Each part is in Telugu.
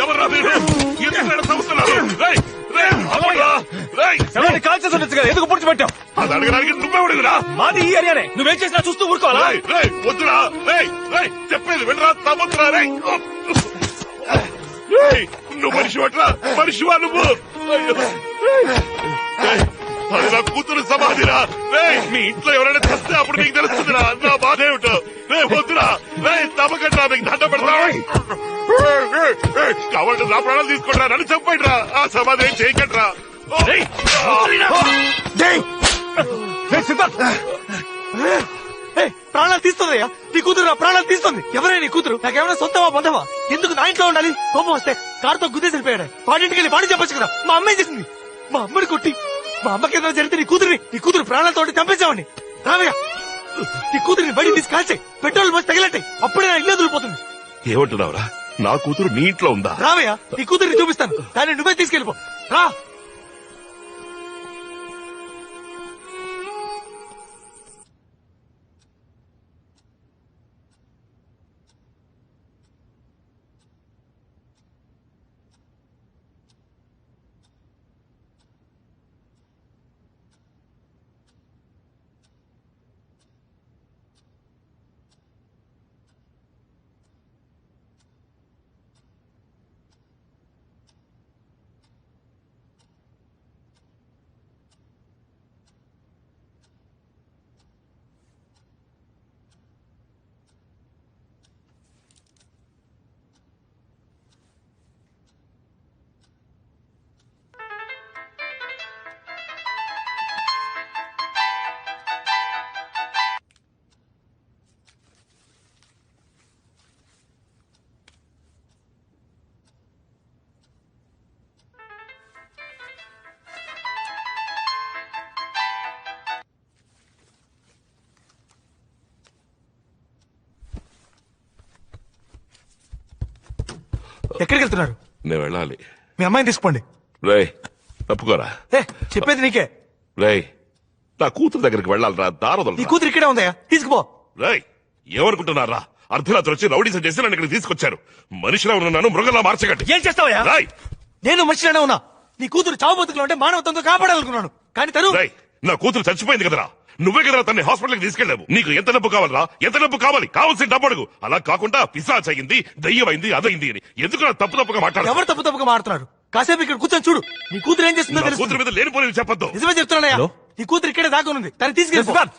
ఎవరా మీరు ఎందుకు సంవత్సరాలు కాల్చేసి కదా ఎందుకు పూడ్చిపెట్టావు? అది అడగడానికి నువ్వెవడురా? మాది ఈ ఏరియానే, నువ్వేం చేసినా చూస్తూ ఊరుకోవాలా? వద్దురా చెప్పేది వినరా తమ్ముతురా నువ్వు మనిషి పట్రా మనిషివా నువ్వు? అది నా కూతురు సమాధిరా. మీ ఇంట్లో ఎవరైనా తెస్తే అప్పుడు నీకు తెలుస్తుందిరా నా బాధ ఏమిటో. వద్దురా తమకండి నీకు దండ పెడతా. కావాలంటే నా ప్రాణాలు తీసుకుంటారా, నన్ను చంపండి రా. ఆ సమాధి ఏం చేయకండి రా. ప్రాణాలు తీస్తుందయ్యా నీ కూతురు, నా ప్రాణాలు తీస్తుంది. ఎవరైనా నీ కూతురు నాకేమైనా సొంతమా బంధమా? ఎందుకు నా ఇంట్లో ఉండాలి? కోపం వస్తే కారుతో గుద్దేసి వెళ్ళిపోయాడు. వాడింటికి వెళ్ళి వాడి చెప్పొచ్చు కదా. మా అమ్మాయి చేసింది, మా అమ్మని కొట్టి మా అమ్మకి ఏదైనా జరిగితే నీ కూతురు ప్రాణాలతో చంపేసావండి. రావయ్య నీ కూతురిని బయట తీసి కాల్చాయి, పెట్రోల్ పోసి తగిలట్టాయి, అప్పుడే నా ఇల్లు వదిలిపోతుంది. ఏమంటున్నావురా? నా కూతురు నీ ఇంట్లో ఉందా? రావయ్య నీ కూతురిని చూపిస్తాను, దాన్ని నువ్వే తీసుకెళ్ళిపో. రా. ఎక్కడికి వెళ్తున్నారు? నేను వెళ్ళాలి. మీ అమ్మాయిని తీసుకోండి. రేయ్ తప్పుకోరా. చెప్పేది నీకే. రేయ్ నా కూతురు దగ్గరికి వెళ్ళాలరా, దారదలు. నీ కూతురు ఇక్కడే ఉందయ్యా, తీసుకుపో. రేయ్ ఏమనుకుంటున్నారా? అర్ధరాత్రి వచ్చి రౌడీసం చేసి నన్ను ఇక్కడికి తీసుకొచ్చారు. మనిషిలా ఉన్నాను, మృగంలా మార్చగట్టి. ఏం చేస్తావయ్యా? నేను మనిషిలానే ఉన్నా. నీ కూతురు చావు బతుకులు అంటే మానవత్వంతో కాపాడాలనుకున్నాను, కానీ తను. నా కూతురు చచ్చిపోయింది కదరా, నువ్వే కదరా తన్ని హాస్పిటల్ కి తీసుకెళ్ళావు. నీకు ఎంత డబ్బు కావాలరా? ఎంత డబ్బు కావాలి? కావాల్సిన డబ్బు అడుగు. అలా కాకుండా పిశాచ్ అయింది, దయ్యమైంది, అదైంది అని ఎందుకు తప్పుగా మాట్లాడు? ఎవరు తప్పుగా మాట్లాడుతున్నారు? కాసేపు ఇక్కడ కూర్చొని చూడు, నీ కూతురు ఏం చేస్తుందో తెలుసు. కూతురు మీద లేనిపోయి చెప్పొద్దు. నిజమే చెప్తున్నానయ్యా, నీ కూతురు ఇక్కడే దాక్కునుంది, తను తీసుకెళ్ళి.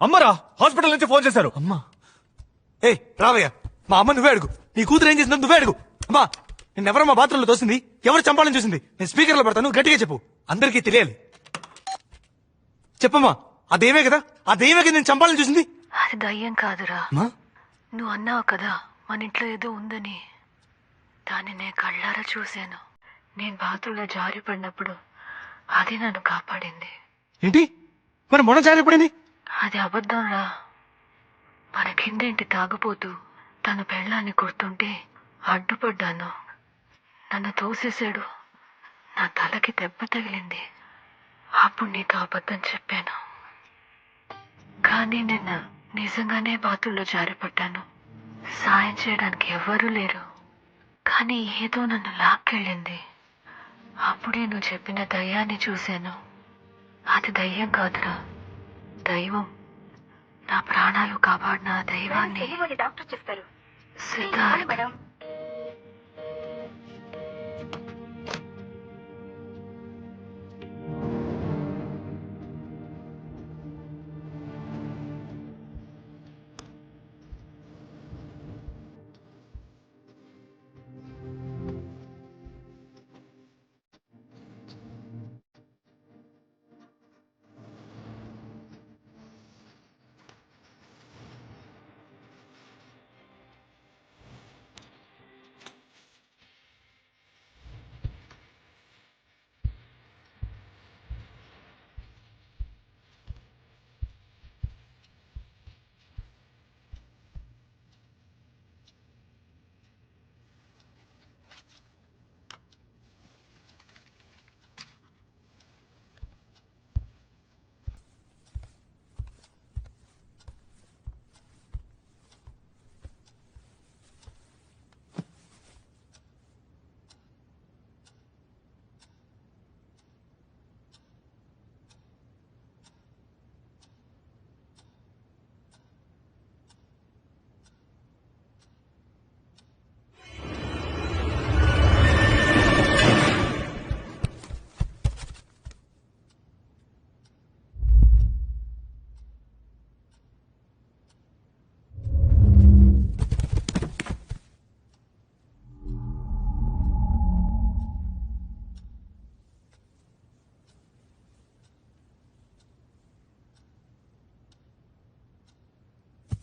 అమ్మరా హాస్పిటల్ నుంచి ఫోన్ చేశారు. అమ్మా రావయ్యా, మా అమ్మ నువ్వే అడుగు. నీ కూతురు ఏం చేసిందో నువ్వే అడుగు. అమ్మా నిన్నెవరో మా బాత్రూమ్ లో తోసింది, ఎవరు చంపాలని చూసింది, నేను స్పీకర్ లో పెడతాను, గట్టిగా చెప్పు, అందరికీ తెలియాలి. చెప్పమ్మా, ఆ దయ్యమే కదా, ఆ దయ్యమే కదా నేను చంపాలని చూసింది. అది దయ్యం కాదురా, నువ్వు అన్నావు కదా మన ఇంట్లో ఏదో ఉందని. దాన్ని నేను కళ్ళారా చూశాను. నేను బాత్రూంలో జారి పడినప్పుడు అది నన్ను కాపాడింది. ఏంటి మరి మొన్న జారి పడింది? అది అబద్ధం రా. మన కిందేంటి తాగుపోతూ తన పెళ్ళాన్ని కొడుతుంటే అడ్డుపడ్డాను. నన్ను తోసేశాడు, నా తలకి దెబ్బ తగిలింది. అప్పుడు నీతో అబద్ధం చెప్పాను, కానీ నిన్న నిజంగానే బాతుల్లో జారిపడ్డాను. సాయం చేయడానికి ఎవ్వరూ లేరు, కానీ ఏదో నన్ను లాక్కెళ్ళింది. అప్పుడే నువ్వు చెప్పిన దయ్యాన్ని చూశాను. అది దయ్యం కాదురా, దైవం. నా ప్రాణాలు కాపాడిన దైవాన్ని. డాక్టర్ చెప్తారు. సిద్ధార్థ్.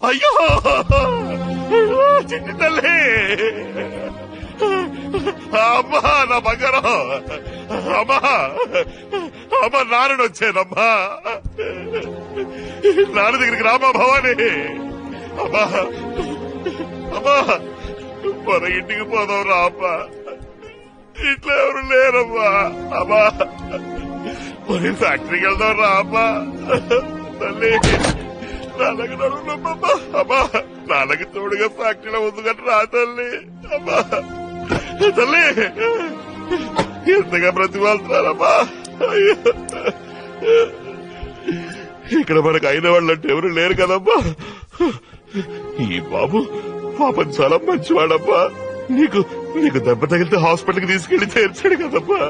అయ్యో చిట్టి తల్లి, అమ్మా నా బంగారం, అమ్మా అమ్మా నాన్న వచ్చానమ్మా, నాన్న దగ్గరికి రామా భవాని. అమ్మా అమ్మా మన ఇంటికి పోదాం రా అమ్మా, ఇంట్లో ఎవరు లేరమ్మా. అమ్మా మరి ఫ్యాక్టరీకి వెళ్దాం రా అమ్మా. తల్లి నాన్నకి నడుగునమ్మా, అమ్మా నాన్నకి తోడుగా ఫ్యాక్టరీలో ఉంది కానీ రా తల్లి. అమ్మా తల్లి ఎంతగా బ్రతిమాలుతున్నారమ్మా. ఇక్కడ మనకు అయిన వాళ్ళంటే ఎవరు లేరు కదమ్మా. ఈ బాబు పాపం చాలా మంచివాడమ్మా. నీకు నీకు దెబ్బ తగిలితే హాస్పిటల్కి తీసుకెళ్లి చేర్చాడు కదమ్మా.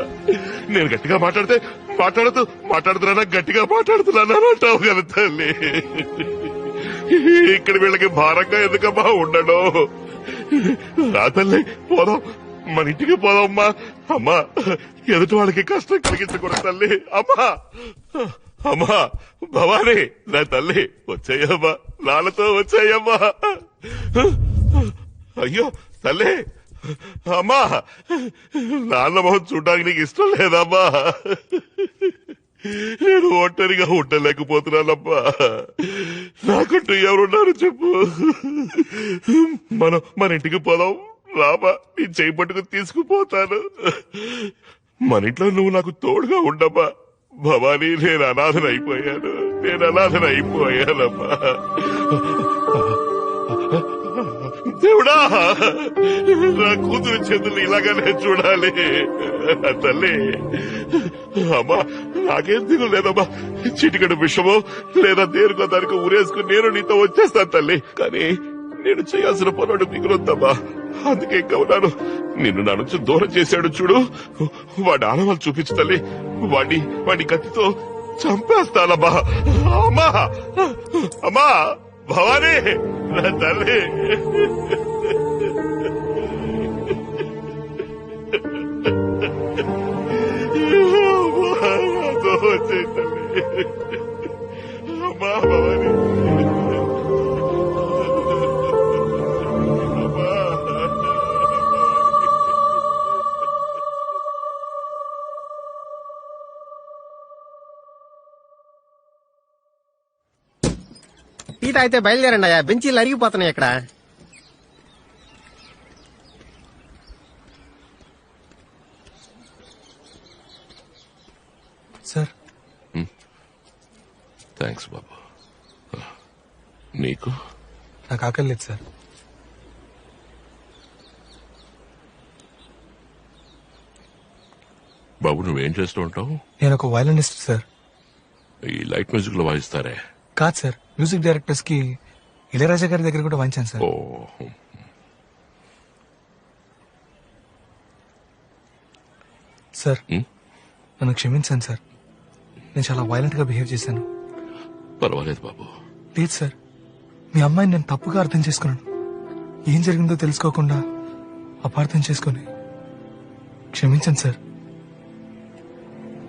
నేను గట్టిగా మాట్లాడుతున్నా గట్టిగా మాట్లాడుతున్నాను అంటావు కదా తల్లి. ఇక్కడ వీళ్ళకి భారంగా ఎందుకమ్మా ఉండడం. రా తల్లి పోదాం, మన ఇంటికి పోదామ్మా. అమ్మా ఎదుటి వాళ్ళకి కష్టం కలిగించకూడదు తల్లి. అమ్మా అమ్మా భవాని నా తల్లి వచ్చాయమ్మా, నాన్నతో వచ్చాయమ్మా. అయ్యో తల్లి, అమ్మా నాన్న మొహం చూడడానికి నీకు ఇష్టం లేదమ్మా. నేను ఒంటరిగా ఉండలేకపోతున్నానమ్మా. నాకంటూ ఎవరున్నారు చెప్పు. మన ఇంటికి పోదాం రామా, నీ చేయి పట్టుకుని తీసుకుపోతాను. మన ఇంట్లో నువ్వు నాకు తోడుగా ఉండమ్మా. భవానీ నేను అనాథనైపోయానమ్మా. దేవుడా నా కూతురు చేతులు ఇలాగానే చూడాలి తల్లి. అమ్మా నాకేం దిగు లేదమ్మా. చిటికడు విషమో లేదా దేనికో దానికో ఊరేసుకుని నేను నీతో వచ్చేస్తాను తల్లి. కానీ నేను చేయాల్సిన పనుడు మిగులుద్దమ్మా. అందుకే కవునాను నిన్ను నా నుంచి దూరం చేశాడు చూడు, వాడి ఆనవాళ్ళు చూపించు తల్లి. వాడి కత్తితో చంపేస్తానమ్మా. అమ్మా అమ్మా భవానీ నా తల్లి. వచ్చే తల్లి. అమ్మా భవానీ టీ తాగితే బయలుదేరండి అయ్యా, బెంచీలు అరిగిపోతున్నాయి ఇక్కడ. సార్ థ్యాంక్స్ బాబు. నీకు నాకు ఆకలి లేదు సార్. బాబు నువ్వేం చేస్తూ ఉంటావు? నేను ఒక వయలినిస్ట్ సార్. ఈ లైట్ మ్యూజిక్ లో వాయిస్తారే? కాదు సార్, మ్యూజిక్ డైరెక్టర్స్ కి ఇళయరాజా గారి దగ్గర కూడా వాయించాను సార్. ఓ సార్ నన్ను క్షమించాను సార్, నేను చాలా వైలెంట్ గా బిహేవ్ చేశాను. పర్వాలేదు బాబు. లేదు సార్, మీ అమ్మాయిని నేను తప్పుగా అర్థం చేసుకున్నాను. ఏం జరిగిందో తెలుసుకోకుండా అపార్థం చేసుకుని క్షమించండి సార్.